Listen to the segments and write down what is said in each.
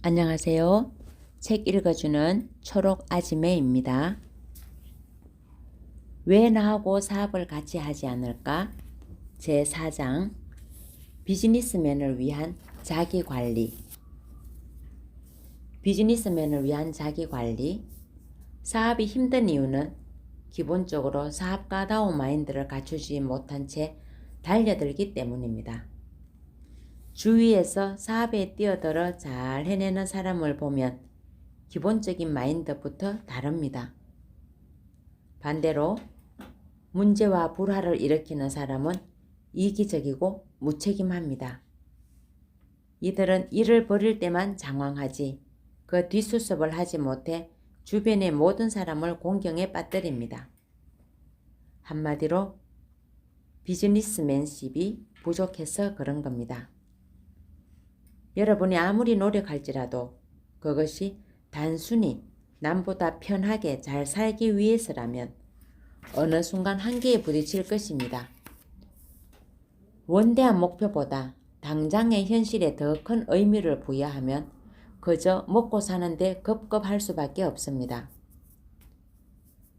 안녕하세요. 책 읽어주는 초록 아지매입니다. 왜 나하고 사업을 같이 하지 않을까? 제4장 비즈니스맨을 위한 자기관리. 비즈니스맨을 위한 자기관리. 사업이 힘든 이유는 기본적으로 사업가다운 마인드를 갖추지 못한 채 달려들기 때문입니다. 주위에서 사업에 뛰어들어 잘 해내는 사람을 보면 기본적인 마인드부터 다릅니다. 반대로 문제와 불화를 일으키는 사람은 이기적이고 무책임합니다. 이들은 일을 벌일 때만 장황하지 그 뒷수습을 하지 못해 주변의 모든 사람을 공경에 빠뜨립니다. 한마디로 비즈니스맨십이 부족해서 그런 겁니다. 여러분이 아무리 노력할지라도 그것이 단순히 남보다 편하게 잘 살기 위해서라면 어느 순간 한계에 부딪힐 것입니다. 원대한 목표보다 당장의 현실에 더 큰 의미를 부여하면 그저 먹고 사는데 급급할 수밖에 없습니다.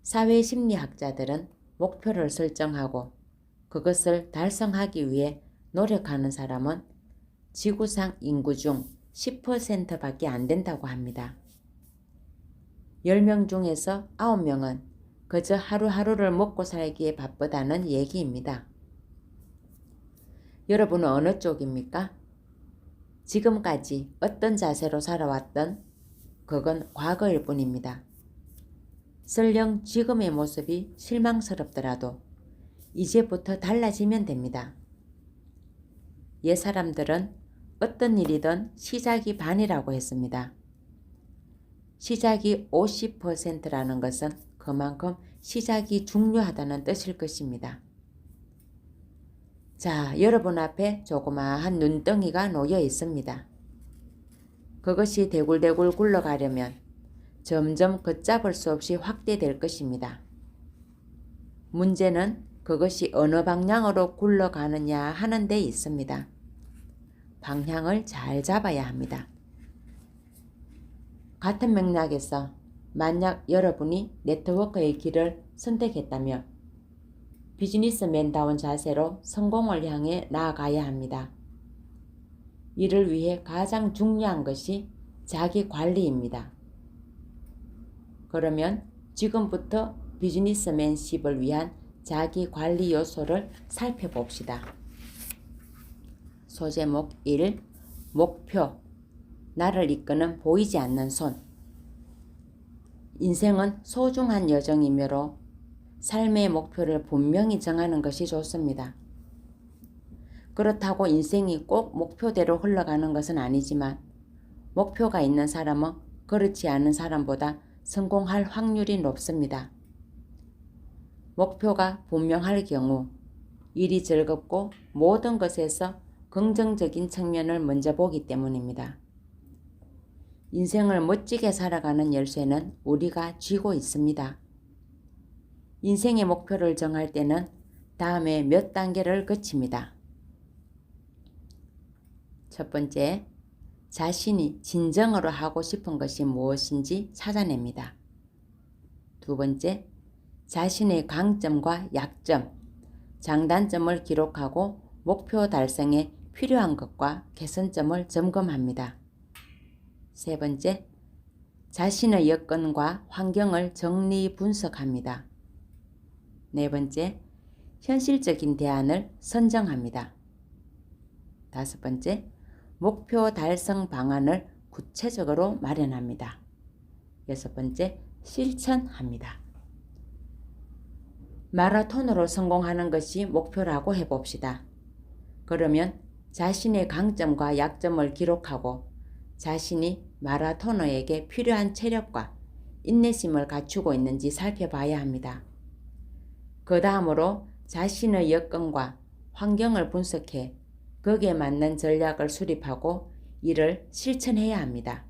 사회심리학자들은 목표를 설정하고 그것을 달성하기 위해 노력하는 사람은 지구상 인구 중 10%밖에 안 된다고 합니다. 10명 중에서 9명은 그저 하루하루를 먹고 살기에 바쁘다는 얘기입니다. 여러분은 어느 쪽입니까? 지금까지 어떤 자세로 살아왔던 그건 과거일 뿐입니다. 설령 지금의 모습이 실망스럽더라도 이제부터 달라지면 됩니다. 옛 사람들은 어떤 일이든 시작이 반이라고 했습니다. 시작이 50%라는 것은 그만큼 시작이 중요하다는 뜻일 것입니다. 자, 여러분 앞에 조그마한 눈덩이가 놓여 있습니다. 그것이 대굴대굴 굴러가려면 점점 걷잡을 수 없이 확대될 것입니다. 문제는 그것이 어느 방향으로 굴러가느냐 하는 데 있습니다. 방향을 잘 잡아야 합니다. 같은 맥락에서 만약 여러분이 네트워크의 길을 선택했다면 비즈니스맨다운 자세로 성공을 향해 나아가야 합니다. 이를 위해 가장 중요한 것이 자기 관리입니다. 그러면 지금부터 비즈니스맨십을 위한 자기 관리 요소를 살펴봅시다. 소제목 1. 목표. 나를 이끄는 보이지 않는 손. 인생은 소중한 여정이므로 삶의 목표를 분명히 정하는 것이 좋습니다. 그렇다고 인생이 꼭 목표대로 흘러가는 것은 아니지만 목표가 있는 사람은 그렇지 않은 사람보다 성공할 확률이 높습니다. 목표가 분명할 경우 일이 즐겁고 모든 것에서 긍정적인 측면을 먼저 보기 때문입니다. 인생을 멋지게 살아가는 열쇠는 우리가 쥐고 있습니다. 인생의 목표를 정할 때는 다음에 몇 단계를 거칩니다. 첫 번째, 자신이 진정으로 하고 싶은 것이 무엇인지 찾아냅니다. 두 번째, 자신의 강점과 약점, 장단점을 기록하고 목표 달성에 필요한 것과 개선점을 점검합니다. 세 번째, 자신의 여건과 환경을 정리 분석합니다. 네 번째, 현실적인 대안을 선정합니다. 다섯 번째, 목표 달성 방안을 구체적으로 마련합니다. 여섯 번째, 실천합니다. 마라톤으로 성공하는 것이 목표라고 해봅시다. 그러면 자신의 강점과 약점을 기록하고 자신이 마라토너에게 필요한 체력과 인내심을 갖추고 있는지 살펴봐야 합니다. 그 다음으로 자신의 여건과 환경을 분석해 거기에 맞는 전략을 수립하고 이를 실천해야 합니다.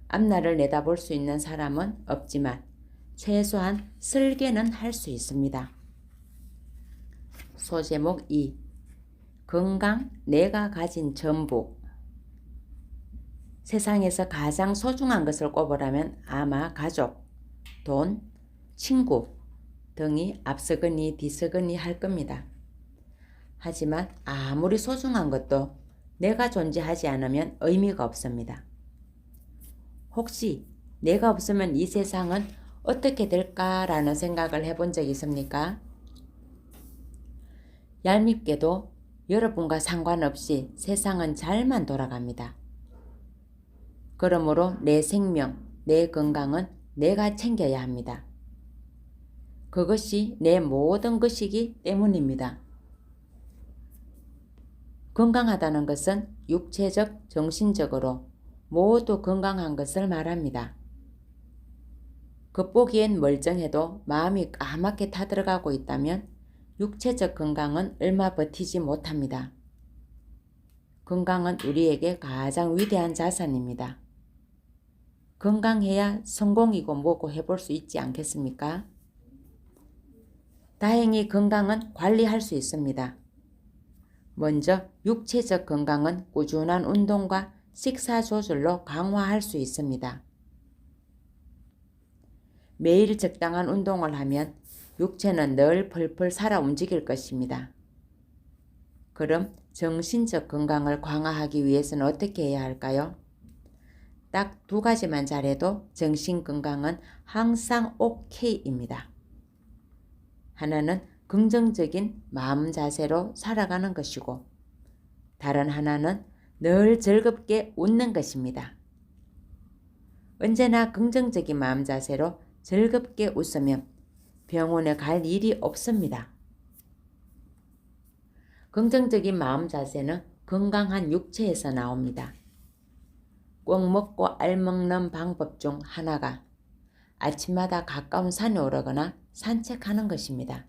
앞날을 내다볼 수 있는 사람은 없지만 최소한 설계는 할 수 있습니다. 소제목 2. 건강, 내가 가진 전부. 세상에서 가장 소중한 것을 꼽으라면 아마 가족, 돈, 친구 등이 앞서거니 뒤서거니 할 겁니다. 하지만 아무리 소중한 것도 내가 존재하지 않으면 의미가 없습니다. 혹시 내가 없으면 이 세상은 어떻게 될까라는 생각을 해본 적 있습니까? 얄밉게도 여러분과 상관없이 세상은 잘만 돌아갑니다. 그러므로 내 생명, 내 건강은 내가 챙겨야 합니다. 그것이 내 모든 것이기 때문입니다. 건강하다는 것은 육체적, 정신적으로 모두 건강한 것을 말합니다. 겉보기엔 멀쩡해도 마음이 까맣게 타들어가고 있다면 육체적 건강은 얼마 버티지 못합니다. 건강은 우리에게 가장 위대한 자산입니다. 건강해야 성공이고 뭐고 해볼 수 있지 않겠습니까? 다행히 건강은 관리할 수 있습니다. 먼저 육체적 건강은 꾸준한 운동과 식사 조절로 강화할 수 있습니다. 매일 적당한 운동을 하면 육체는 늘 펄펄 살아 움직일 것입니다. 그럼 정신적 건강을 강화하기 위해서는 어떻게 해야 할까요? 딱 두 가지만 잘해도 정신 건강은 항상 오케이입니다. 하나는 긍정적인 마음 자세로 살아가는 것이고 다른 하나는 늘 즐겁게 웃는 것입니다. 언제나 긍정적인 마음 자세로 즐겁게 웃으면 병원에 갈 일이 없습니다. 긍정적인 마음 자세는 건강한 육체에서 나옵니다. 꼭 먹고 알먹는 방법 중 하나가 아침마다 가까운 산에 오르거나 산책하는 것입니다.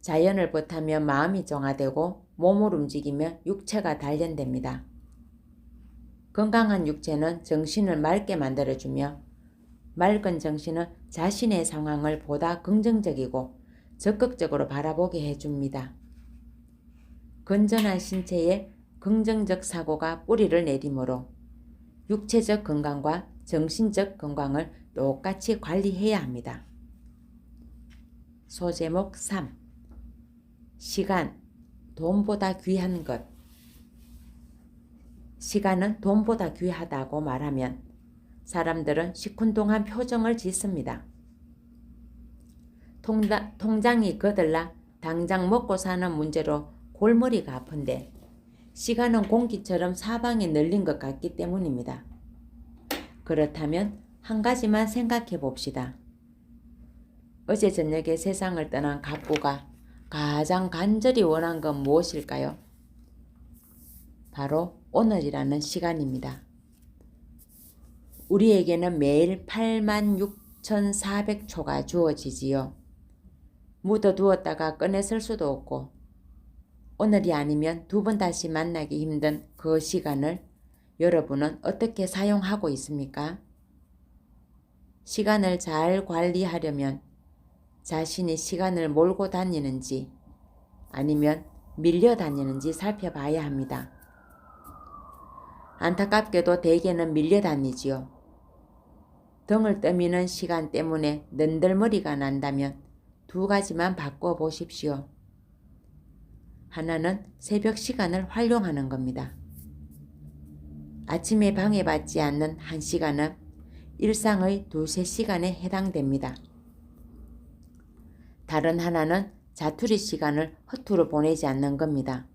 자연을 벗하며 마음이 정화되고 몸을 움직이며 육체가 단련됩니다. 건강한 육체는 정신을 맑게 만들어주며 맑은 정신은 자신의 상황을 보다 긍정적이고 적극적으로 바라보게 해줍니다. 건전한 신체에 긍정적 사고가 뿌리를 내리므로 육체적 건강과 정신적 건강을 똑같이 관리해야 합니다. 소제목 3. 시간, 돈보다 귀한 것. 시간은 돈보다 귀하다고 말하면 사람들은 시큰둥한 표정을 짓습니다. 통장이 거들라 당장 먹고 사는 문제로 골머리가 아픈데 시간은 공기처럼 사방에 널린 것 같기 때문입니다. 그렇다면 한 가지만 생각해 봅시다. 어제 저녁에 세상을 떠난 갑부가 가장 간절히 원한 건 무엇일까요? 바로 오늘이라는 시간입니다. 우리에게는 매일 86,400초가 주어지지요. 묻어두었다가 꺼내 쓸 수도 없고 오늘이 아니면 두 번 다시 만나기 힘든 그 시간을 여러분은 어떻게 사용하고 있습니까? 시간을 잘 관리하려면 자신이 시간을 몰고 다니는지 아니면 밀려 다니는지 살펴봐야 합니다. 안타깝게도 대개는 밀려 다니지요. 등을 떠미는 시간 때문에 는들머리가 난다면 두 가지만 바꿔 보십시오. 하나는 새벽 시간을 활용하는 겁니다. 아침에 방해받지 않는 1시간은 일상의 2~3시간에 해당됩니다. 다른 하나는 자투리 시간을 허투루 보내지 않는 겁니다.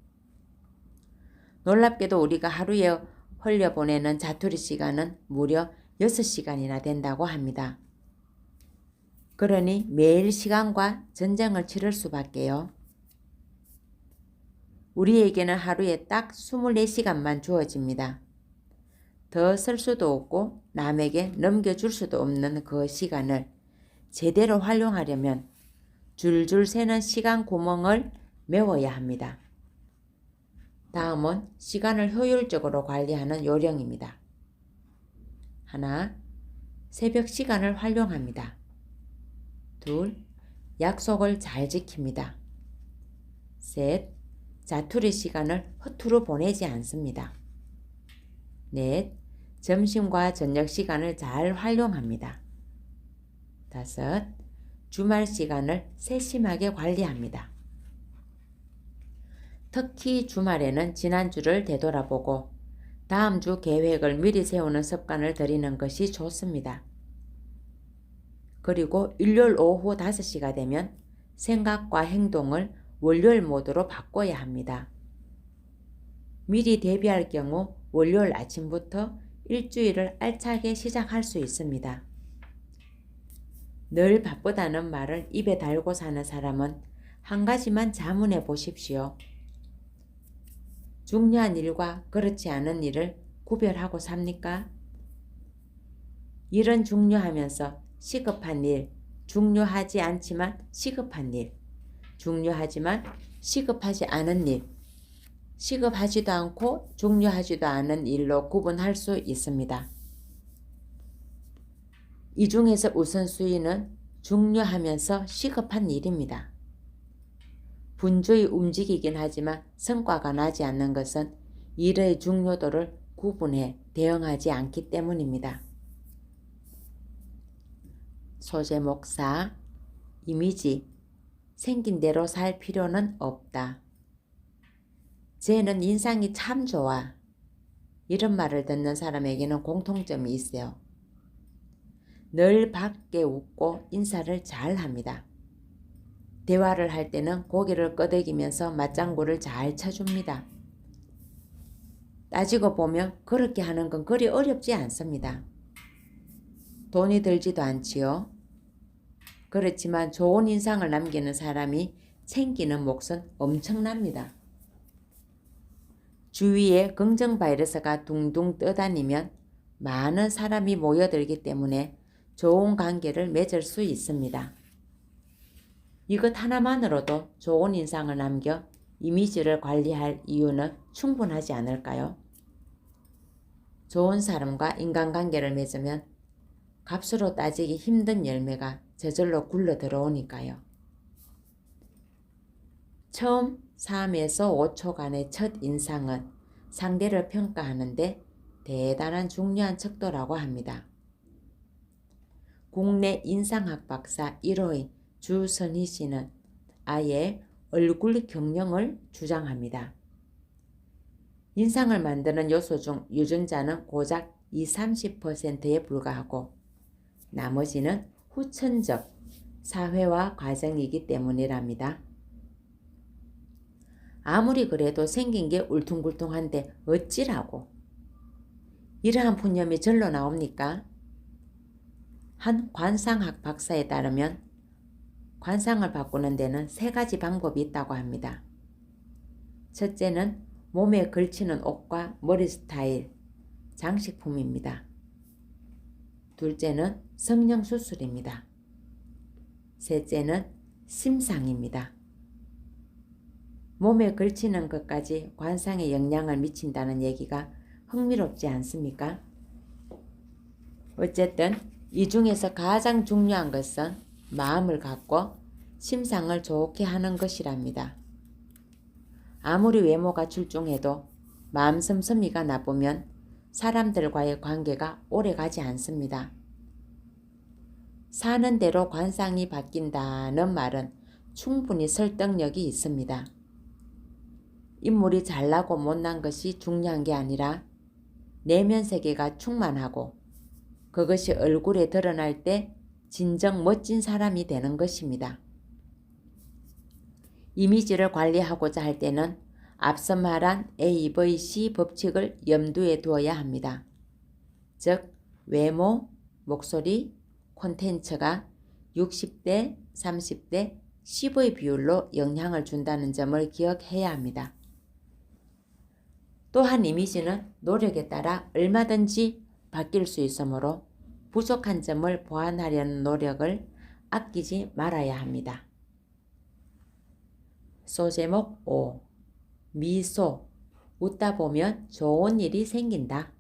놀랍게도 우리가 하루에 흘려보내는 자투리 시간은 무려 6시간이나 된다고 합니다. 그러니 매일 시간과 전쟁을 치를 수밖에요. 우리에게는 하루에 딱 24시간만 주어집니다. 더 쓸 수도 없고 남에게 넘겨줄 수도 없는 그 시간을 제대로 활용하려면 줄줄 새는 시간 구멍을 메워야 합니다. 다음은 시간을 효율적으로 관리하는 요령입니다. 하나, 새벽 시간을 활용합니다. 둘, 약속을 잘 지킵니다. 셋, 자투리 시간을 허투루 보내지 않습니다. 넷, 점심과 저녁 시간을 잘 활용합니다. 5. 주말 시간을 세심하게 관리합니다. 특히 주말에는 지난주를 되돌아보고 다음 주 계획을 미리 세우는 습관을 들이는 것이 좋습니다. 그리고 일요일 오후 5시가 되면 생각과 행동을 월요일 모드로 바꿔야 합니다. 미리 대비할 경우 월요일 아침부터 일주일을 알차게 시작할 수 있습니다. 늘 바쁘다는 말을 입에 달고 사는 사람은 한 가지만 자문해 보십시오. 중요한 일과 그렇지 않은 일을 구별하고 삽니까? 일은 중요하면서 시급한 일, 중요하지 않지만 시급한 일, 중요하지만 시급하지 않은 일, 시급하지도 않고 중요하지도 않은 일로 구분할 수 있습니다. 이 중에서 우선순위는 중요하면서 시급한 일입니다. 분주히 움직이긴 하지만 성과가 나지 않는 것은 일의 중요도를 구분해 대응하지 않기 때문입니다. 소제목 4. 이미지. 생긴 대로 살 필요는 없다. 쟤는 인상이 참 좋아. 이런 말을 듣는 사람에게는 공통점이 있어요. 늘 밝게 웃고 인사를 잘 합니다. 대화를 할 때는 고개를 끄덕이면서 맞장구를 잘 쳐줍니다. 따지고 보면 그렇게 하는 건 그리 어렵지 않습니다. 돈이 들지도 않지요. 그렇지만 좋은 인상을 남기는 사람이 챙기는 몫은 엄청납니다. 주위에 긍정 바이러스가 둥둥 떠다니면 많은 사람이 모여들기 때문에 좋은 관계를 맺을 수 있습니다. 이것 하나만으로도 좋은 인상을 남겨 이미지를 관리할 이유는 충분하지 않을까요? 좋은 사람과 인간관계를 맺으면 값으로 따지기 힘든 열매가 저절로 굴러 들어오니까요. 처음 3에서 5초간의 첫 인상은 상대를 평가하는데 대단한 중요한 척도라고 합니다. 국내 인상학 박사 1호인 주선희 씨는 아예 얼굴 경영을 주장합니다. 인상을 만드는 요소 중 유전자는 고작 20-30%에 불과하고 나머지는 후천적 사회화 과정이기 때문이랍니다. 아무리 그래도 생긴 게 울퉁불퉁한데 어찌라고? 이러한 푸념이 절로 나옵니까? 한 관상학 박사에 따르면 관상을 바꾸는 데는 3가지 방법이 있다고 합니다. 첫째는 몸에 걸치는 옷과 머리 스타일, 장식품입니다. 둘째는 성형수술입니다. 셋째는 심상입니다. 몸에 걸치는 것까지 관상에 영향을 미친다는 얘기가 흥미롭지 않습니까? 어쨌든 이 중에서 가장 중요한 것은 마음을 갖고 심상을 좋게 하는 것이랍니다. 아무리 외모가 출중해도 마음 씀씀이가 나쁘면 사람들과의 관계가 오래가지 않습니다. 사는 대로 관상이 바뀐다는 말은 충분히 설득력이 있습니다. 인물이 잘나고 못난 것이 중요한 게 아니라 내면 세계가 충만하고 그것이 얼굴에 드러날 때 진정 멋진 사람이 되는 것입니다. 이미지를 관리하고자 할 때는 앞서 말한 AVC 법칙을 염두에 두어야 합니다. 즉 외모, 목소리, 콘텐츠가 60대, 30대, 10의 비율로 영향을 준다는 점을 기억해야 합니다. 또한 이미지는 노력에 따라 얼마든지 바뀔 수 있으므로 부족한 점을 보완하려는 노력을 아끼지 말아야 합니다. 소제목 5. 미소. 웃다 보면 좋은 일이 생긴다.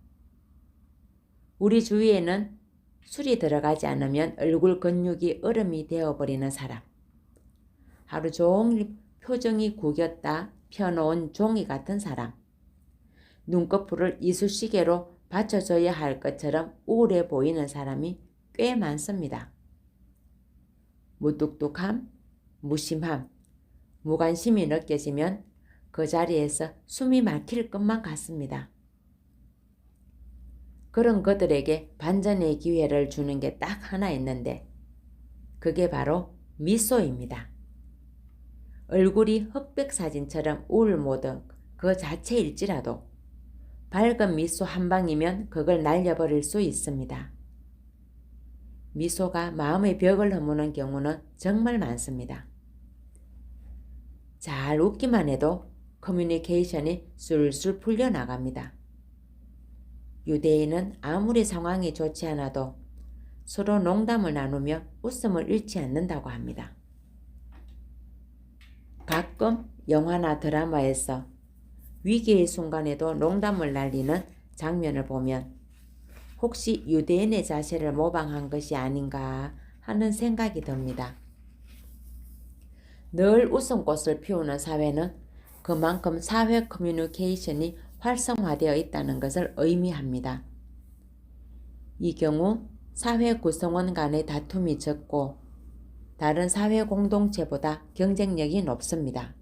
우리 주위에는 술이 들어가지 않으면 얼굴 근육이 얼음이 되어버리는 사람. 하루 종일 표정이 구겼다 펴놓은 종이 같은 사람. 눈꺼풀을 이쑤시개로 받쳐줘야 할 것처럼 우울해 보이는 사람이 꽤 많습니다. 무뚝뚝함, 무심함, 무관심이 느껴지면 그 자리에서 숨이 막힐 것만 같습니다. 그런 그들에게 반전의 기회를 주는 게 딱 하나 있는데 그게 바로 미소입니다. 얼굴이 흑백 사진처럼 우울 모드 그 자체일지라도 밝은 미소 한 방이면 그걸 날려버릴 수 있습니다. 미소가 마음의 벽을 허무는 경우는 정말 많습니다. 잘 웃기만 해도 커뮤니케이션이 술술 풀려나갑니다. 유대인은 아무리 상황이 좋지 않아도 서로 농담을 나누며 웃음을 잃지 않는다고 합니다. 가끔 영화나 드라마에서 위기의 순간에도 농담을 날리는 장면을 보면 혹시 유대인의 자세를 모방한 것이 아닌가 하는 생각이 듭니다. 늘 웃음꽃을 피우는 사회는 그만큼 사회 커뮤니케이션이 활성화되어 있다는 것을 의미합니다. 이 경우 사회 구성원 간의 다툼이 적고 다른 사회 공동체보다 경쟁력이 높습니다.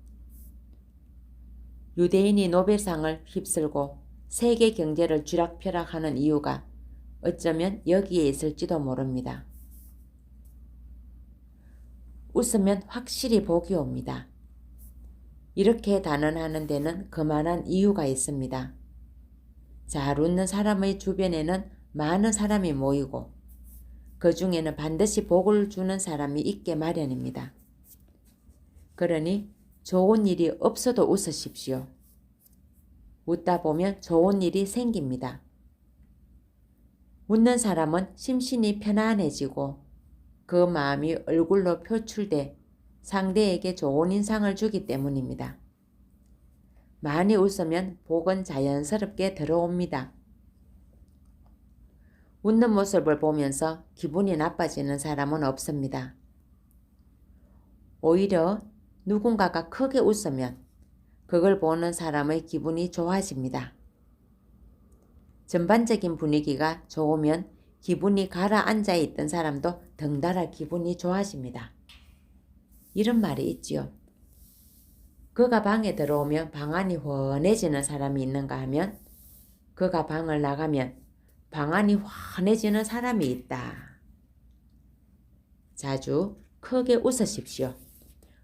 유대인이 노벨상을 휩쓸고 세계 경제를 쥐락펴락하는 이유가 어쩌면 여기에 있을지도 모릅니다. 웃으면 확실히 복이 옵니다. 이렇게 단언하는 데는 그만한 이유가 있습니다. 잘 웃는 사람의 주변에는 많은 사람이 모이고 그 중에는 반드시 복을 주는 사람이 있게 마련입니다. 그러니 좋은 일이 없어도 웃으십시오. 웃다 보면 좋은 일이 생깁니다. 웃는 사람은 심신이 편안해지고 그 마음이 얼굴로 표출돼 상대에게 좋은 인상을 주기 때문입니다. 많이 웃으면 복은 자연스럽게 들어옵니다. 웃는 모습을 보면서 기분이 나빠지는 사람은 없습니다. 오히려 누군가가 크게 웃으면 그걸 보는 사람의 기분이 좋아집니다. 전반적인 분위기가 좋으면 기분이 가라앉아 있던 사람도 덩달아 기분이 좋아집니다. 이런 말이 있지요. 그가 방에 들어오면 방 안이 환해지는 사람이 있는가 하면 그가 방을 나가면 방 안이 환해지는 사람이 있다. 자주 크게 웃으십시오.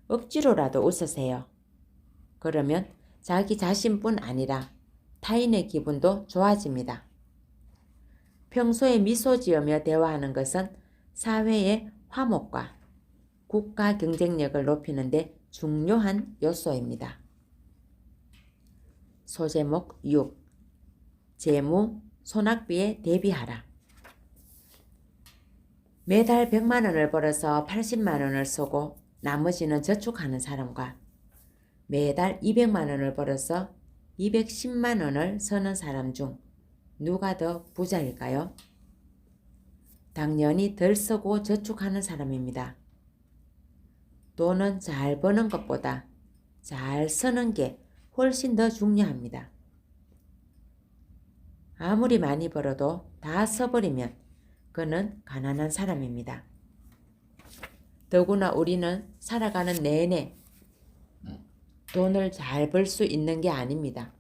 억지로라도 웃으세요. 그러면 자기 자신뿐 아니라 타인의 기분도 좋아집니다. 평소에 미소 지으며 대화하는 것은 사회의 화목과 국가 경쟁력을 높이는 데 중요한 요소입니다. 소제목 6. 재무 손학비에 대비하라. 매달 100만 원을 벌어서 80만 원을 쓰고 나머지는 저축하는 사람과 매달 200만 원을 벌어서 210만 원을 쓰는 사람 중 누가 더 부자일까요? 당연히 덜 쓰고 저축하는 사람입니다. 돈은 잘 버는 것보다 잘 쓰는 게 훨씬 더 중요합니다. 아무리 많이 벌어도 다 써버리면 그는 가난한 사람입니다. 더구나 우리는 살아가는 내내 돈을 잘 벌 수 있는 게 아닙니다.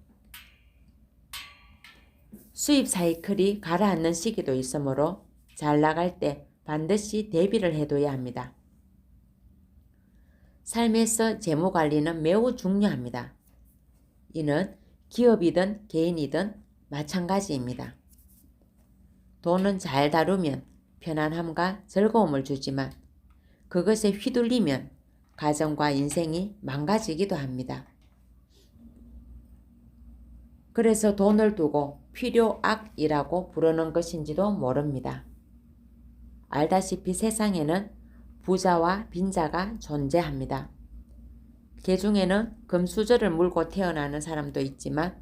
수입 사이클이 가라앉는 시기도 있으므로 잘 나갈 때 반드시 대비를 해둬야 합니다. 삶에서 재무관리는 매우 중요합니다. 이는 기업이든 개인이든 마찬가지입니다. 돈은 잘 다루면 편안함과 즐거움을 주지만 그것에 휘둘리면 가정과 인생이 망가지기도 합니다. 그래서 돈을 두고 필요악이라고 부르는 것인지도 모릅니다. 알다시피 세상에는 부자와 빈자가 존재합니다. 그 중에는 금수저를 물고 태어나는 사람도 있지만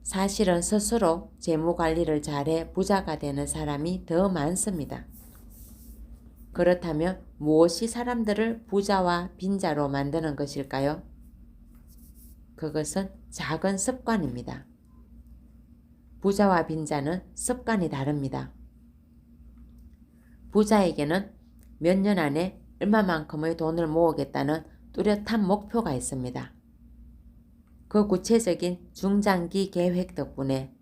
사실은 스스로 재무관리를 잘해 부자가 되는 사람이 더 많습니다. 그렇다면 무엇이 사람들을 부자와 빈자로 만드는 것일까요? 그것은 작은 습관입니다. 부자와 빈자는 습관이 다릅니다. 부자에게는 몇 년 안에 얼마만큼의 돈을 모으겠다는 뚜렷한 목표가 있습니다. 그 구체적인 중장기 계획 덕분에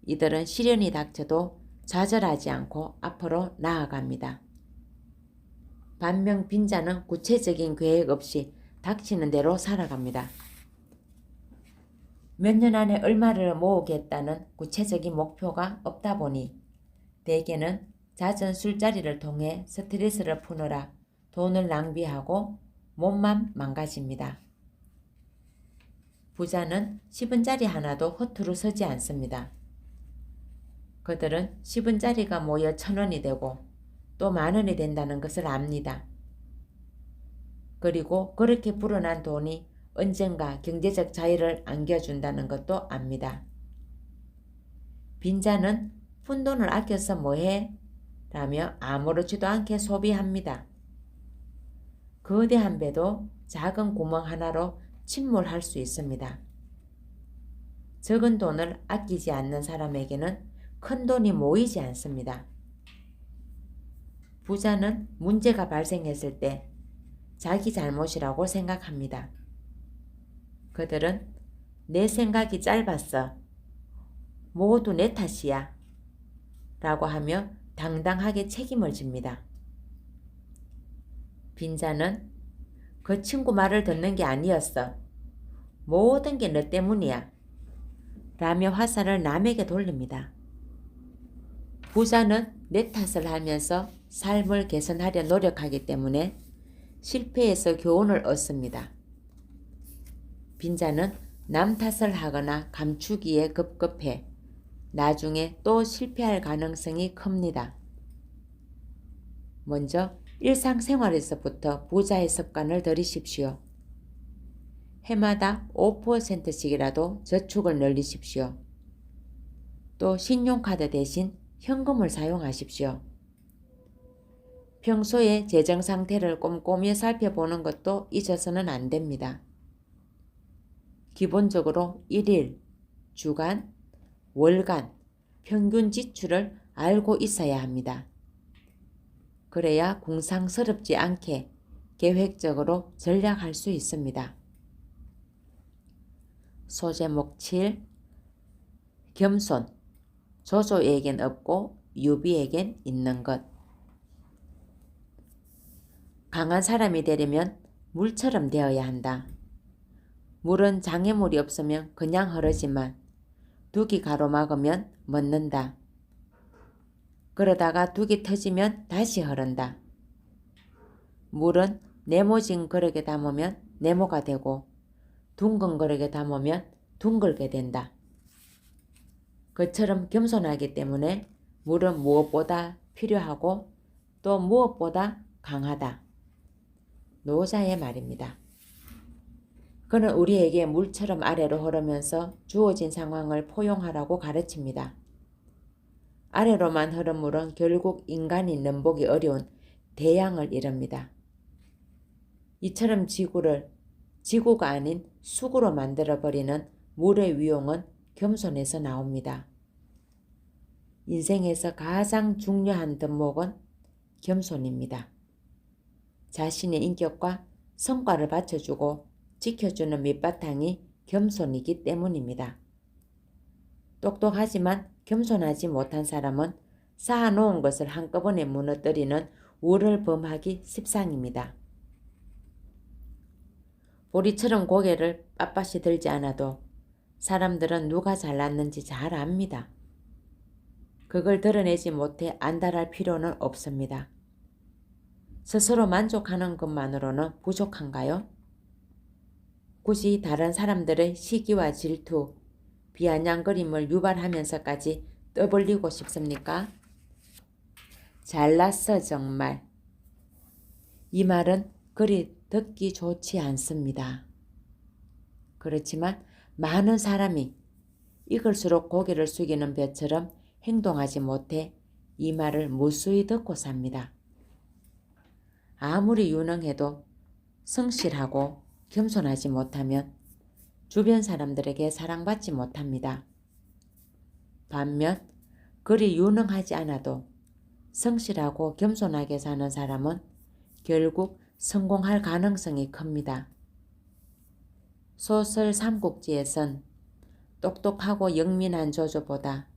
이들은 시련이 닥쳐도 좌절하지 않고 앞으로 나아갑니다. 반면 빈자는 구체적인 계획 없이 닥치는 대로 살아갑니다. 몇 년 안에 얼마를 모으겠다는 구체적인 목표가 없다 보니 대개는 잦은 술자리를 통해 스트레스를 푸느라 돈을 낭비하고 몸만 망가집니다. 부자는 10원짜리 하나도 허투루 쓰지 않습니다. 그들은 10원짜리가 모여 1000원이 되고 또 10,000원이 된다는 것을 압니다. 그리고 그렇게 불어난 돈이 언젠가 경제적 자유를 안겨준다는 것도 압니다. 빈자는 푼돈을 아껴서 뭐해? 라며 아무렇지도 않게 소비합니다. 거대한 배도 작은 구멍 하나로 침몰할 수 있습니다. 적은 돈을 아끼지 않는 사람에게는 큰 돈이 모이지 않습니다. 부자는 문제가 발생했을 때 자기 잘못이라고 생각합니다. 그들은 내 생각이 짧았어. 모두 내 탓이야. 라고 하며 당당하게 책임을 집니다. 빈자는 그 친구 말을 듣는 게 아니었어. 모든 게 너 때문이야. 라며 화살을 남에게 돌립니다. 부자는 내 탓을 하면서 삶을 개선하려 노력하기 때문에 실패에서 교훈을 얻습니다. 빈자는 남 탓을 하거나 감추기에 급급해 나중에 또 실패할 가능성이 큽니다. 먼저 일상생활에서부터 부자의 습관을 들이십시오. 해마다 5%씩이라도 저축을 늘리십시오. 또 신용카드 대신 현금을 사용하십시오. 평소에 재정 상태를 꼼꼼히 살펴보는 것도 잊어서는 안 됩니다. 기본적으로 1일, 주간, 월간, 평균 지출을 알고 있어야 합니다. 그래야 궁상스럽지 않게 계획적으로 전략할 수 있습니다. 소제목 7. 겸손. 조조에겐 없고 유비에겐 있는 것. 강한 사람이 되려면 물처럼 되어야 한다. 물은 장애물이 없으면 그냥 흐르지만 둑이 가로막으면 멎는다. 그러다가 둑이 터지면 다시 흐른다. 물은 네모진 그릇에 담으면 네모가 되고 둥근 그릇에 담으면 둥글게 된다. 그처럼 겸손하기 때문에 물은 무엇보다 필요하고 또 무엇보다 강하다. 노자의 말입니다. 그는 우리에게 물처럼 아래로 흐르면서 주어진 상황을 포용하라고 가르칩니다. 아래로만 흐른 물은 결국 인간이 넘보기 어려운 대양을 이룹니다. 이처럼 지구가 아닌 수구로 만들어버리는 물의 위용은 겸손에서 나옵니다. 인생에서 가장 중요한 덕목은 겸손입니다. 자신의 인격과 성과를 받쳐주고 지켜주는 밑바탕이 겸손이기 때문입니다. 똑똑하지만 겸손하지 못한 사람은 쌓아놓은 것을 한꺼번에 무너뜨리는 우를 범하기 십상입니다. 보리처럼 고개를 빳빳이 들지 않아도 사람들은 누가 잘났는지 잘 압니다. 그걸 드러내지 못해 안달할 필요는 없습니다. 스스로 만족하는 것만으로는 부족한가요? 굳이 다른 사람들의 시기와 질투, 비아냥거림을 유발하면서까지 떠벌리고 싶습니까? 잘났어 정말. 이 말은 그리 듣기 좋지 않습니다. 그렇지만 많은 사람이 익을수록 고개를 숙이는 벼처럼 행동하지 못해 이 말을 무수히 듣고 삽니다. 아무리 유능해도 성실하고 겸손하지 못하면 주변 사람들에게 사랑받지 못합니다. 반면 그리 유능하지 않아도 성실하고 겸손하게 사는 사람은 결국 성공할 가능성이 큽니다. 소설 삼국지에선 똑똑하고 영민한 조조보다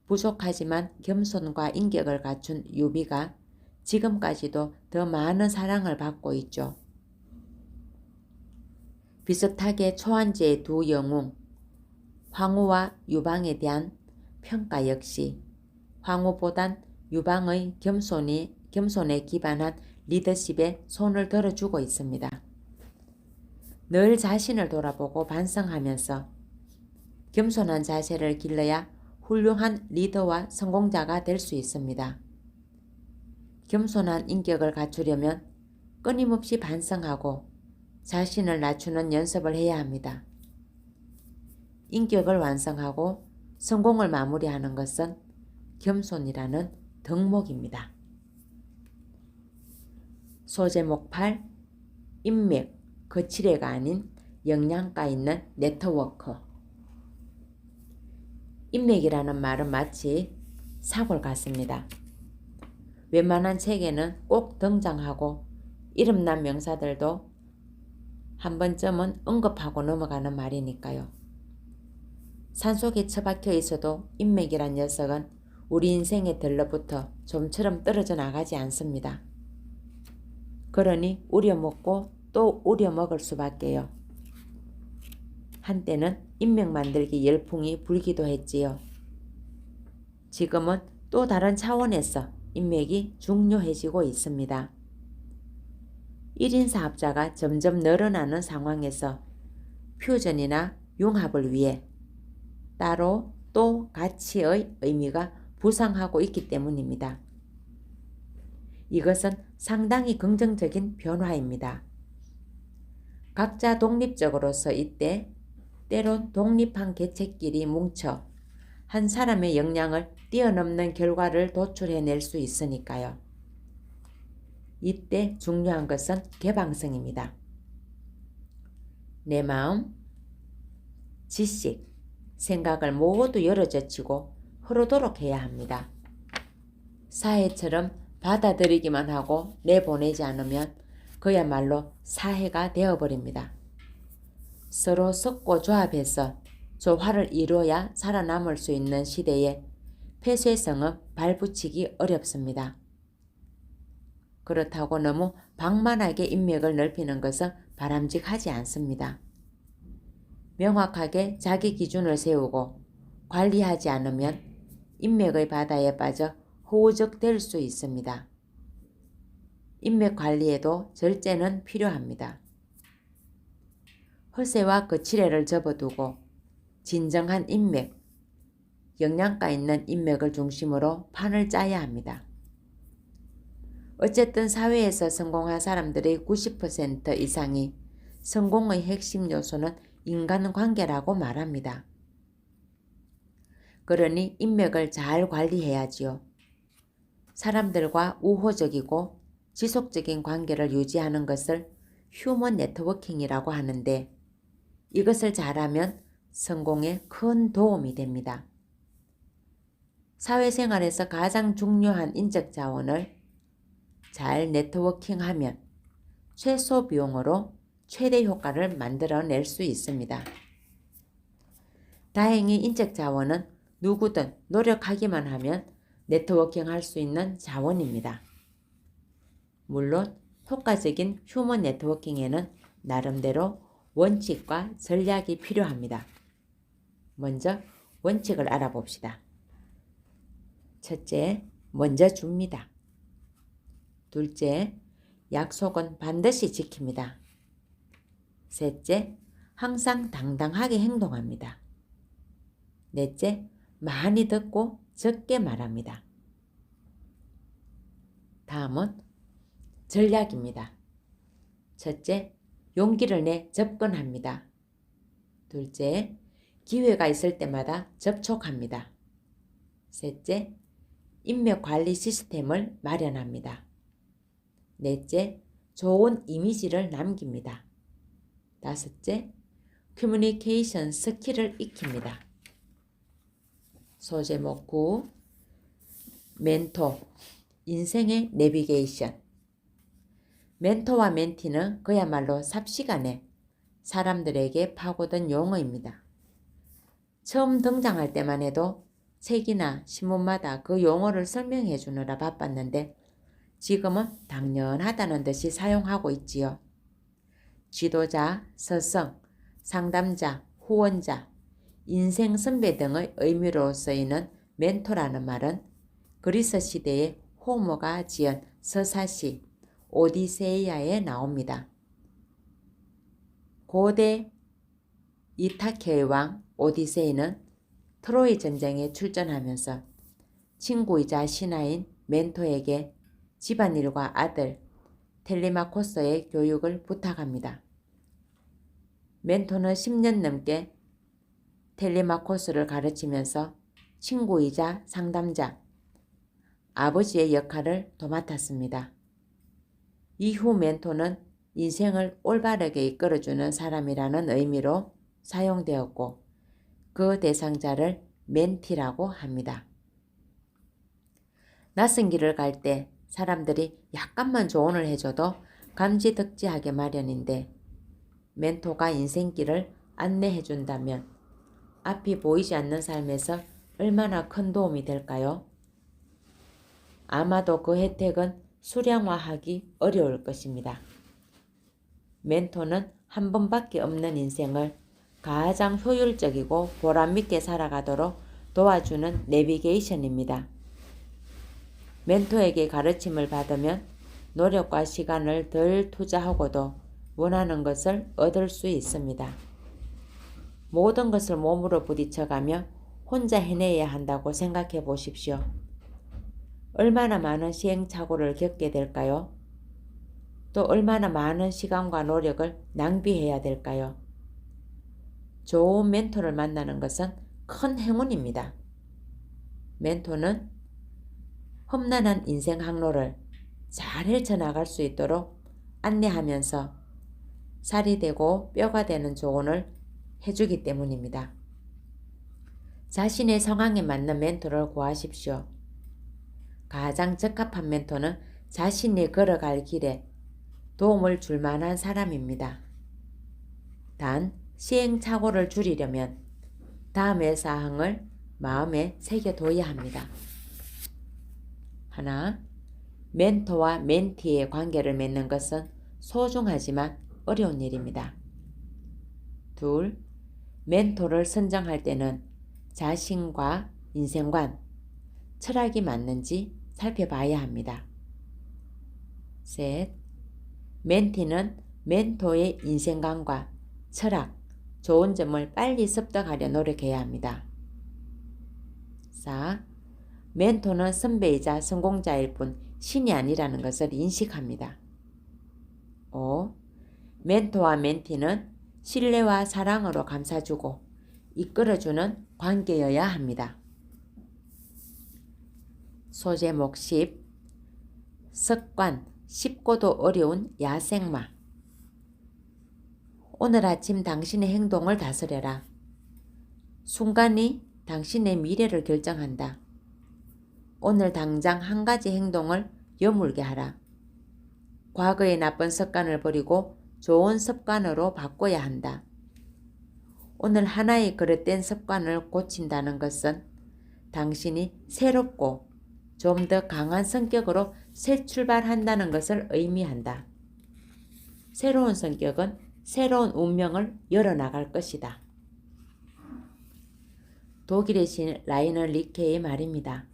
부족하지만 겸손과 인격을 갖춘 유비가 지금까지도 더 많은 사랑을 받고 있죠. 비슷하게 초안지의 두 영웅 황후와 유방에 대한 평가 역시 황후보단 유방의 겸손에 기반한 리더십에 손을 들어주고 있습니다. 늘 자신을 돌아보고 반성하면서 겸손한 자세를 길러야 훌륭한 리더와 성공자가 될 수 있습니다. 겸손한 인격을 갖추려면 끊임없이 반성하고 자신을 낮추는 연습을 해야 합니다. 인격을 완성하고 성공을 마무리하는 것은 겸손이라는 덕목입니다. 소제목 8. 인맥, 거칠애가 아닌 역량가 있는 네트워커. 인맥이라는 말은 마치 사골 같습니다. 웬만한 책에는 꼭 등장하고 이름난 명사들도 한 번쯤은 언급하고 넘어가는 말이니까요. 산속에 처박혀 있어도 인맥이란 녀석은 우리 인생에 들러붙어 좀처럼 떨어져 나가지 않습니다. 그러니 우려먹고 또 우려먹을 수밖에요. 한때는 인맥 만들기 열풍이 불기도 했지요. 지금은 또 다른 차원에서 인맥이 중요해지고 있습니다. 1인 사업자가 점점 늘어나는 상황에서 퓨전이나 융합을 위해 따로 또 가치의 의미가 부상하고 있기 때문입니다. 이것은 상당히 긍정적인 변화입니다. 각자 독립적으로서 이때 때론 독립한 개체끼리 뭉쳐 한 사람의 역량을 뛰어넘는 결과를 도출해낼 수 있으니까요. 이때 중요한 것은 개방성입니다. 내 마음, 지식, 생각을 모두 열어젖히고 흐르도록 해야 합니다. 사해처럼 받아들이기만 하고 내보내지 않으면 그야말로 사해가 되어버립니다. 서로 섞고 조합해서 조화를 이루어야 살아남을 수 있는 시대에 폐쇄성은 발붙이기 어렵습니다. 그렇다고 너무 방만하게 인맥을 넓히는 것은 바람직하지 않습니다. 명확하게 자기 기준을 세우고 관리하지 않으면 인맥의 바다에 빠져 허우적될 수 있습니다. 인맥 관리에도 절제는 필요합니다. 허세와 거칠애를 접어두고 진정한 인맥, 역량가 있는 인맥을 중심으로 판을 짜야 합니다. 어쨌든 사회에서 성공한 사람들의 90% 이상이 성공의 핵심 요소는 인간관계라고 말합니다. 그러니 인맥을 잘 관리해야지요. 사람들과 우호적이고 지속적인 관계를 유지하는 것을 휴먼 네트워킹이라고 하는데 이것을 잘하면 성공에 큰 도움이 됩니다. 사회생활에서 가장 중요한 인적 자원을 잘 네트워킹하면 최소 비용으로 최대 효과를 만들어낼 수 있습니다. 다행히 인적 자원은 누구든 노력하기만 하면 네트워킹할 수 있는 자원입니다. 물론 효과적인 휴먼 네트워킹에는 나름대로 원칙과 전략이 필요합니다. 먼저 원칙을 알아봅시다. 첫째, 먼저 줍니다. 둘째, 약속은 반드시 지킵니다. 셋째, 항상 당당하게 행동합니다. 넷째, 많이 듣고 적게 말합니다. 다음은 전략입니다. 첫째, 용기를 내 접근합니다. 둘째, 기회가 있을 때마다 접촉합니다. 셋째, 인맥 관리 시스템을 마련합니다. 넷째, 좋은 이미지를 남깁니다. 다섯째, 커뮤니케이션 스킬을 익힙니다. 소제목 9. 멘토, 인생의 내비게이션. 멘토와 멘티는 그야말로 삽시간에 사람들에게 파고든 용어입니다. 처음 등장할 때만 해도 책이나 신문마다 그 용어를 설명해 주느라 바빴는데 지금은 당연하다는 듯이 사용하고 있지요. 지도자, 스승, 상담자, 후원자, 인생 선배 등의 의미로 쓰이는 멘토라는 말은 그리스 시대의 호모가 지은 서사시 오디세이아에 나옵니다. 고대 이타케의 왕 오디세이는 트로이 전쟁에 출전하면서 친구이자 신하인 멘토에게 집안일과 아들 텔레마코스의 교육을 부탁합니다. 멘토는 10년 넘게 텔레마코스를 가르치면서 친구이자 상담자, 아버지의 역할을 도맡았습니다. 이후 멘토는 인생을 올바르게 이끌어주는 사람이라는 의미로 사용되었고 그 대상자를 멘티라고 합니다. 낯선 길을 갈 때 사람들이 약간만 조언을 해줘도 감지덕지하게 마련인데 멘토가 인생길을 안내해준다면 앞이 보이지 않는 삶에서 얼마나 큰 도움이 될까요? 아마도 그 혜택은 수량화하기 어려울 것입니다. 멘토는 한 번밖에 없는 인생을 가장 효율적이고 보람있게 살아가도록 도와주는 내비게이션입니다. 멘토에게 가르침을 받으면 노력과 시간을 덜 투자하고도 원하는 것을 얻을 수 있습니다. 모든 것을 몸으로 부딪혀가며 혼자 해내야 한다고 생각해 보십시오. 얼마나 많은 시행착오를 겪게 될까요? 또 얼마나 많은 시간과 노력을 낭비해야 될까요? 좋은 멘토를 만나는 것은 큰 행운입니다. 멘토는 험난한 인생 항로를 잘 헤쳐나갈 수 있도록 안내하면서 살이 되고 뼈가 되는 조언을 해주기 때문입니다. 자신의 상황에 맞는 멘토를 구하십시오. 가장 적합한 멘토는 자신이 걸어갈 길에 도움을 줄 만한 사람입니다. 단, 시행착오를 줄이려면 다음의 사항을 마음에 새겨둬야 합니다. 하나, 멘토와 멘티의 관계를 맺는 것은 소중하지만 어려운 일입니다. 둘, 멘토를 선정할 때는 자신과 인생관, 철학이 맞는지 살펴봐야 합니다. 셋, 멘티는 멘토의 인생관과 철학, 좋은 점을 빨리 습득하려 노력해야 합니다. 4. 멘토는 선배이자 성공자일 뿐 신이 아니라는 것을 인식합니다. 5. 멘토와 멘티는 신뢰와 사랑으로 감싸주고 이끌어주는 관계여야 합니다. 소제목 10. 습관, 쉽고도 어려운 야생마. 오늘 아침 당신의 행동을 다스려라. 순간이 당신의 미래를 결정한다. 오늘 당장 한 가지 행동을 여물게 하라. 과거의 나쁜 습관을 버리고 좋은 습관으로 바꿔야 한다. 오늘 하나의 그릇된 습관을 고친다는 것은 당신이 새롭고 좀 더 강한 성격으로 새 출발한다는 것을 의미한다. 새로운 성격은 새로운 운명을 열어나갈 것이다. 독일의 신 라이너 리케의 말입니다.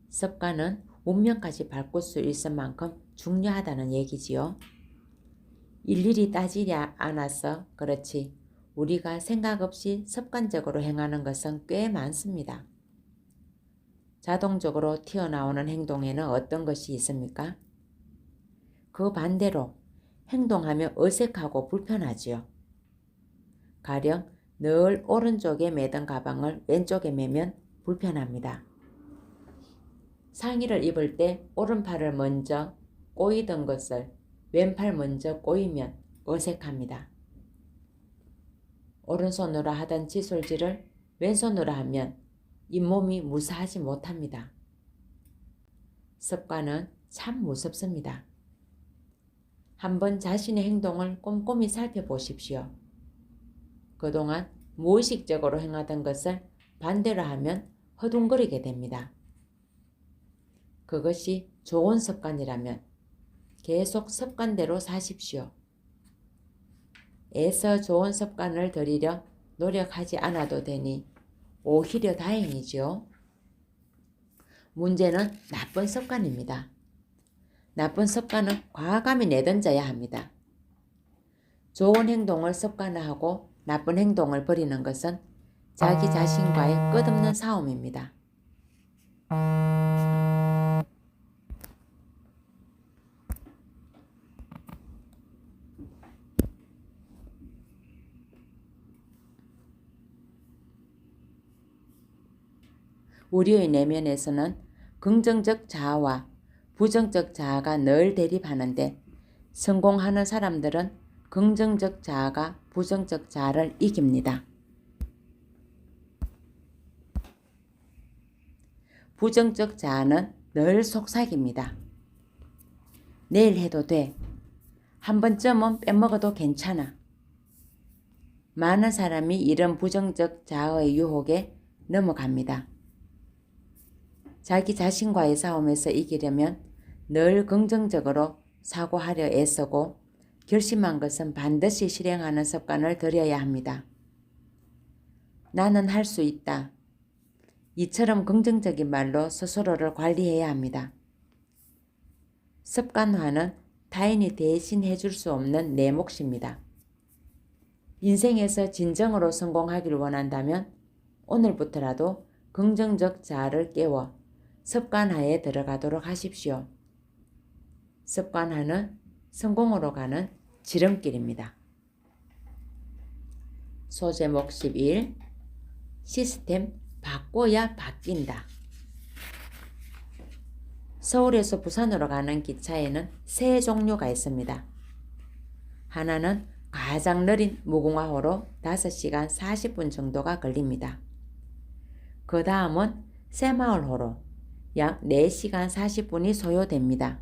습관은 운명까지 바꿀 수 있을 만큼 중요하다는 얘기지요. 일일이 따지지 않아서 그렇지 우리가 생각 없이 습관적으로 행하는 것은 꽤 많습니다. 자동적으로 튀어나오는 행동에는 어떤 것이 있습니까? 그 반대로 행동하며 어색하고 불편하지요. 가령 늘 오른쪽에 매던 가방을 왼쪽에 매면 불편합니다. 상의를 입을 때 오른팔을 먼저 꼬이던 것을 왼팔 먼저 꼬이면 어색합니다. 오른손으로 하던 칫솔질을 왼손으로 하면 잇몸이 무사하지 못합니다. 습관은 참 무섭습니다. 한번 자신의 행동을 꼼꼼히 살펴보십시오. 그동안 무의식적으로 행하던 것을 반대로 하면 허둥거리게 됩니다. 그것이 좋은 습관이라면 계속 습관대로 사십시오. 애써 좋은 습관을 들이려 노력하지 않아도 되니 오히려 다행이지요. 문제는 나쁜 습관입니다. 나쁜 습관은 과감히 내던져야 합니다. 좋은 행동을 습관화하고 나쁜 행동을 버리는 것은 자기 자신과의 끝없는 싸움입니다. 우리의 내면에서는 긍정적 자아와 부정적 자아가 늘 대립하는데 성공하는 사람들은 긍정적 자아가 부정적 자아를 이깁니다. 부정적 자아는 늘 속삭입니다. 내일 해도 돼. 한 번쯤은 빼먹어도 괜찮아. 많은 사람이 이런 부정적 자아의 유혹에 넘어갑니다. 자기 자신과의 싸움에서 이기려면 늘 긍정적으로 사고하려 애쓰고 결심한 것은 반드시 실행하는 습관을 들여야 합니다. 나는 할 수 있다. 이처럼 긍정적인 말로 스스로를 관리해야 합니다. 습관화는 타인이 대신 해줄 수 없는 내 몫입니다. 인생에서 진정으로 성공하길 원한다면 오늘부터라도 긍정적 자아를 깨워 습관화에 들어가도록 하십시오. 습관화는 성공으로 가는 지름길입니다. 소제목 11 시스템 바꿔야 바뀐다. 서울에서 부산으로 가는 기차에는 세 종류가 있습니다. 하나는 가장 느린 무궁화호로 5시간 40분 정도가 걸립니다. 그 다음은 새마을호로 약 4시간 40분이 소요됩니다.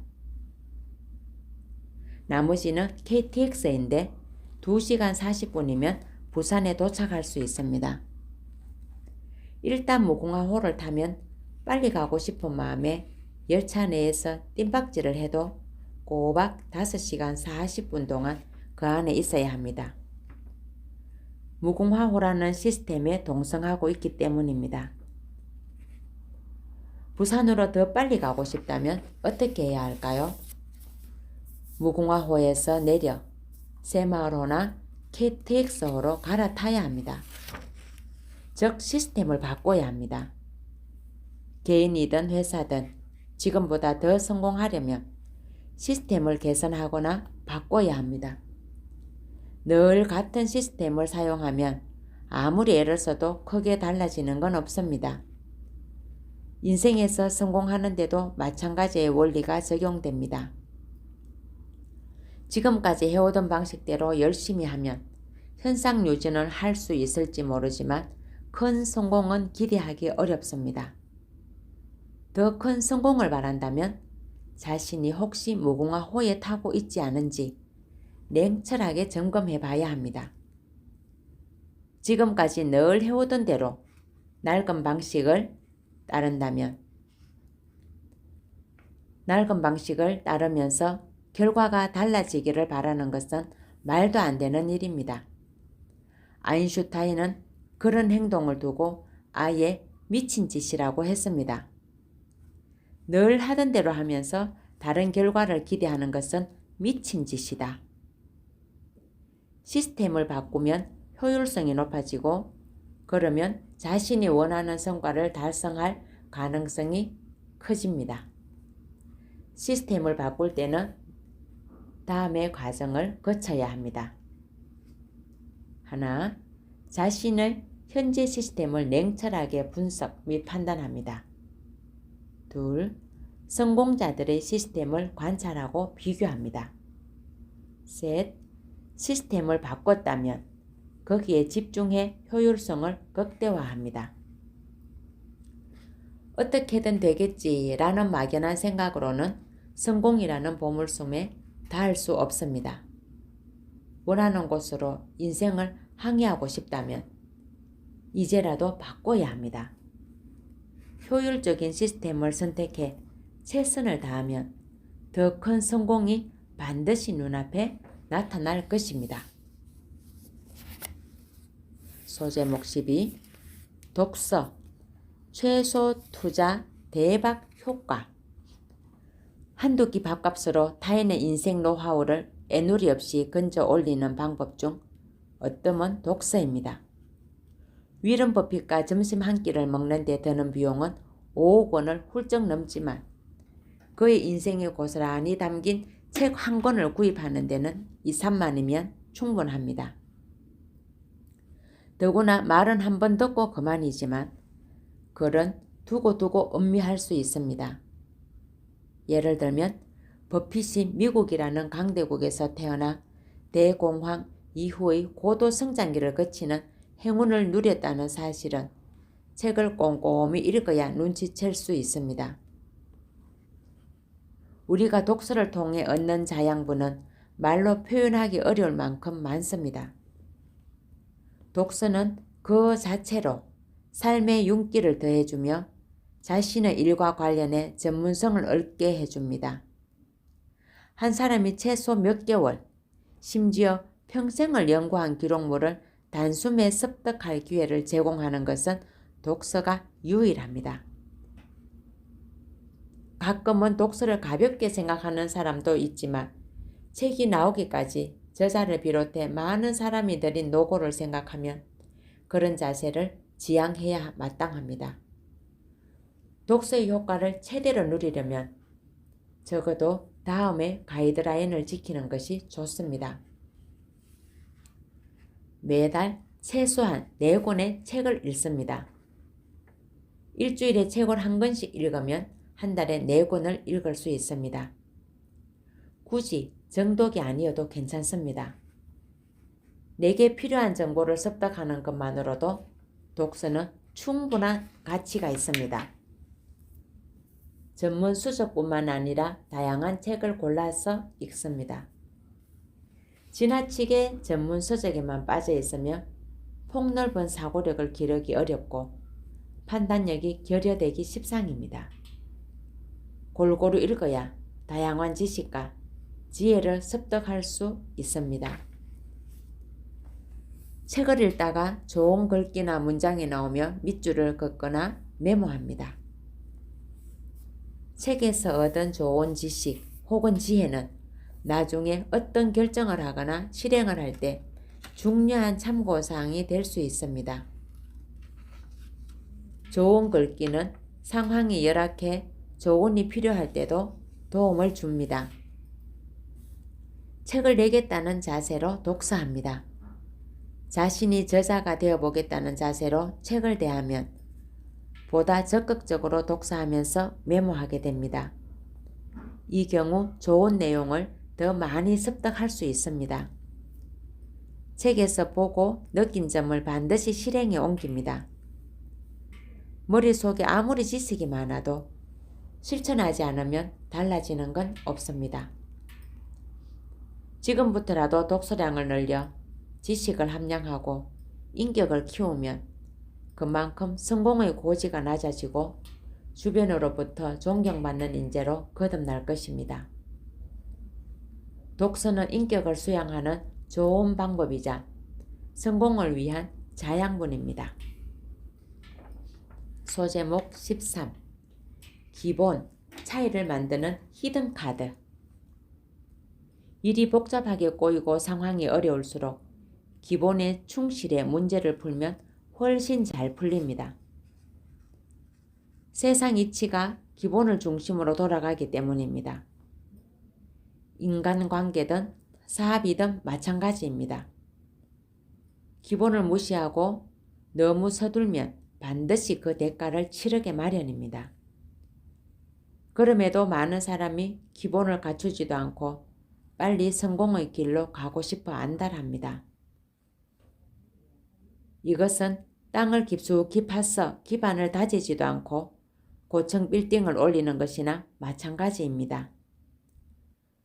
나머지는 KTX인데 2시간 40분이면 부산에 도착할 수 있습니다. 일단 무궁화호를 타면 빨리 가고 싶은 마음에 열차 내에서 뜀박질을 해도 꼬박 5시간 40분 동안 그 안에 있어야 합니다. 무궁화호라는 시스템에 동성하고 있기 때문입니다. 부산으로 더 빨리 가고 싶다면 어떻게 해야 할까요? 무궁화호에서 내려 새마을호나 KTX호로 갈아타야 합니다. 즉 시스템을 바꿔야 합니다. 개인이든 회사든 지금보다 더 성공하려면 시스템을 개선하거나 바꿔야 합니다. 늘 같은 시스템을 사용하면 아무리 애를 써도 크게 달라지는 건 없습니다. 인생에서 성공하는데도 마찬가지의 원리가 적용됩니다. 지금까지 해오던 방식대로 열심히 하면 현상 유지는 할 수 있을지 모르지만 큰 성공은 기대하기 어렵습니다. 더 큰 성공을 바란다면 자신이 혹시 무궁화호에 타고 있지 않은지 냉철하게 점검해 봐야 합니다. 지금까지 늘 해오던 대로 낡은 방식을 따르면서 결과가 달라지기를 바라는 것은 말도 안 되는 일입니다. 아인슈타인은 그런 행동을 두고 아예 미친 짓이라고 했습니다. 늘 하던 대로 하면서 다른 결과를 기대하는 것은 미친 짓이다. 시스템을 바꾸면 효율성이 높아지고 그러면 자신이 원하는 성과를 달성할 가능성이 커집니다. 시스템을 바꿀 때는 다음의 과정을 거쳐야 합니다. 하나, 자신의 현재 시스템을 냉철하게 분석 및 판단합니다. 둘, 성공자들의 시스템을 관찰하고 비교합니다. 셋, 시스템을 바꿨다면 거기에 집중해 효율성을 극대화합니다. 어떻게든 되겠지라는 막연한 생각으로는 성공이라는 보물섬에 닿을 수 없습니다. 원하는 곳으로 인생을 항해하고 싶다면 이제라도 바꿔야 합니다. 효율적인 시스템을 선택해 최선을 다하면 더 큰 성공이 반드시 눈앞에 나타날 것입니다. 소제목 12. 독서, 최소 투자 대박 효과. 한두 끼 밥값으로 타인의 인생 노하우를 애누리 없이 건져 올리는 방법 중 어뜸은 독서입니다. 위런 버핏과 점심 한 끼를 먹는 데 드는 비용은 5억 원을 훌쩍 넘지만 그의 인생이 고스란히 담긴 책 한 권을 구입하는 데는 2, 3만이면 충분합니다. 더구나 말은 한 번 듣고 그만이지만 글은 두고두고 음미할 수 있습니다. 예를 들면 버핏이 미국이라는 강대국에서 태어나 대공황 이후의 고도 성장기를 거치는 행운을 누렸다는 사실은 책을 꼼꼼히 읽어야 눈치챌 수 있습니다. 우리가 독서를 통해 얻는 자양분은 말로 표현하기 어려울 만큼 많습니다. 독서는 그 자체로 삶의 윤기를 더해주며 자신의 일과 관련해 전문성을 얻게 해줍니다. 한 사람이 최소 몇 개월, 심지어 평생을 연구한 기록물을 단숨에 습득할 기회를 제공하는 것은 독서가 유일합니다. 가끔은 독서를 가볍게 생각하는 사람도 있지만 책이 나오기까지 저자를 비롯해 많은 사람이 들인 노고를 생각하면 그런 자세를 지양해야 마땅합니다. 독서의 효과를 최대로 누리려면 적어도 다음의 가이드라인을 지키는 것이 좋습니다. 매달 최소한 4권의 책을 읽습니다. 일주일에 책을 한 권씩 읽으면 한 달에 4권을 읽을 수 있습니다. 굳이 정독이 아니어도 괜찮습니다. 내게 필요한 정보를 습득하는 것만으로도 독서는 충분한 가치가 있습니다. 전문 수적뿐만 아니라 다양한 책을 골라서 읽습니다. 지나치게 전문 서적에만 빠져 있으면 폭넓은 사고력을 기르기 어렵고 판단력이 결여되기 십상입니다. 골고루 읽어야 다양한 지식과 지혜를 습득할 수 있습니다. 책을 읽다가 좋은 글귀나 문장이 나오며 밑줄을 긋거나 메모합니다. 책에서 얻은 좋은 지식 혹은 지혜는 나중에 어떤 결정을 하거나 실행을 할 때 중요한 참고사항이 될 수 있습니다. 좋은 글귀는 상황이 열악해 조언이 필요할 때도 도움을 줍니다. 책을 내겠다는 자세로 독서합니다. 자신이 저자가 되어보겠다는 자세로 책을 대하면 보다 적극적으로 독서하면서 메모하게 됩니다. 이 경우 좋은 내용을 더 많이 습득할 수 있습니다. 책에서 보고 느낀 점을 반드시 실행에 옮깁니다. 머릿속에 아무리 지식이 많아도 실천하지 않으면 달라지는 건 없습니다. 지금부터라도 독서량을 늘려 지식을 함량하고 인격을 키우면 그만큼 성공의 고지가 낮아지고 주변으로부터 존경받는 인재로 거듭날 것입니다. 독서는 인격을 수양하는 좋은 방법이자 성공을 위한 자양분입니다. 소제목 13. 기본, 차이를 만드는 히든 카드. 일이 복잡하게 꼬이고 상황이 어려울수록 기본에 충실해 문제를 풀면 훨씬 잘 풀립니다. 세상 이치가 기본을 중심으로 돌아가기 때문입니다. 인간관계든 사업이든 마찬가지입니다. 기본을 무시하고 너무 서둘면 반드시 그 대가를 치르게 마련입니다. 그럼에도 많은 사람이 기본을 갖추지도 않고 빨리 성공의 길로 가고 싶어 안달합니다. 이것은 땅을 깊숙이 파서 기반을 다지지도 않고 고층 빌딩을 올리는 것이나 마찬가지입니다.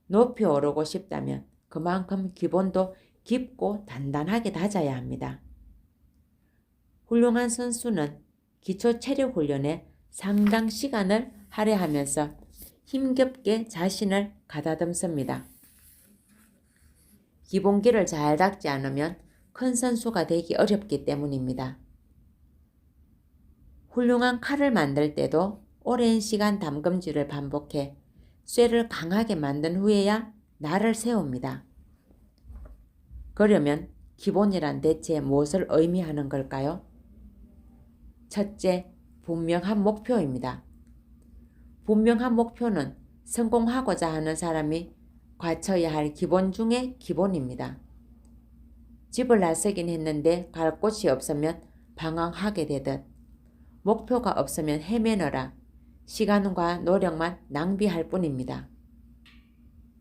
높이 오르고 싶다면 그만큼 기본도 깊고 단단하게 다져야 합니다. 훌륭한 선수는 기초 체력 훈련에 상당 시간을 할애하면서 힘겹게 자신을 가다듬습니다. 기본기를 잘 닦지 않으면 큰 선수가 되기 어렵기 때문입니다. 훌륭한 칼을 만들 때도 오랜 시간 담금질을 반복해 쇠를 강하게 만든 후에야 날을 세웁니다. 그러면 기본이란 대체 무엇을 의미하는 걸까요? 첫째, 분명한 목표입니다. 분명한 목표는 성공하고자 하는 사람이 갖춰야 할 기본 중에 기본입니다. 집을 나서긴 했는데 갈 곳이 없으면 방황하게 되듯 목표가 없으면 헤매느라 시간과 노력만 낭비할 뿐입니다.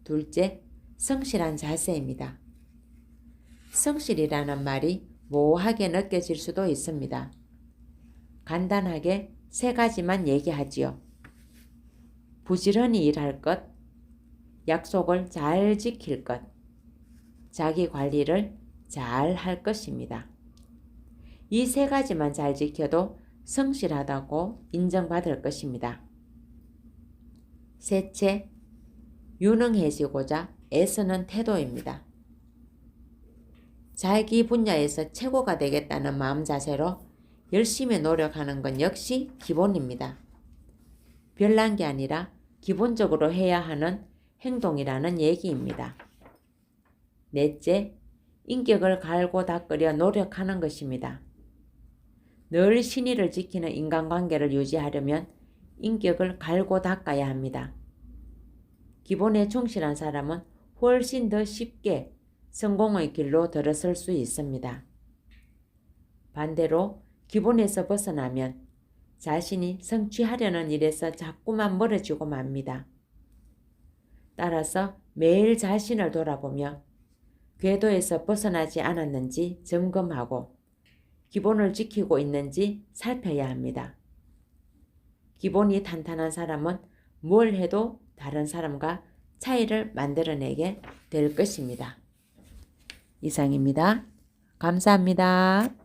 둘째, 성실한 자세입니다. 성실이라는 말이 모호하게 느껴질 수도 있습니다. 간단하게 세 가지만 얘기하지요. 부지런히 일할 것, 약속을 잘 지킬 것, 자기 관리를 잘 할 것입니다. 이 세 가지만 잘 지켜도 성실하다고 인정받을 것입니다. 셋째, 유능해지고자 애쓰는 태도입니다. 자기 분야에서 최고가 되겠다는 마음 자세로 열심히 노력하는 건 역시 기본입니다. 별난 게 아니라 기본적으로 해야 하는 행동이라는 얘기입니다. 넷째, 인격을 갈고 닦으려 노력하는 것입니다. 늘 신의를 지키는 인간관계를 유지하려면 인격을 갈고 닦아야 합니다. 기본에 충실한 사람은 훨씬 더 쉽게 성공의 길로 들어설 수 있습니다. 반대로 기본에서 벗어나면 자신이 성취하려는 일에서 자꾸만 멀어지고 맙니다. 따라서 매일 자신을 돌아보며 궤도에서 벗어나지 않았는지 점검하고 기본을 지키고 있는지 살펴야 합니다. 기본이 탄탄한 사람은 뭘 해도 다른 사람과 차이를 만들어내게 될 것입니다. 이상입니다. 감사합니다.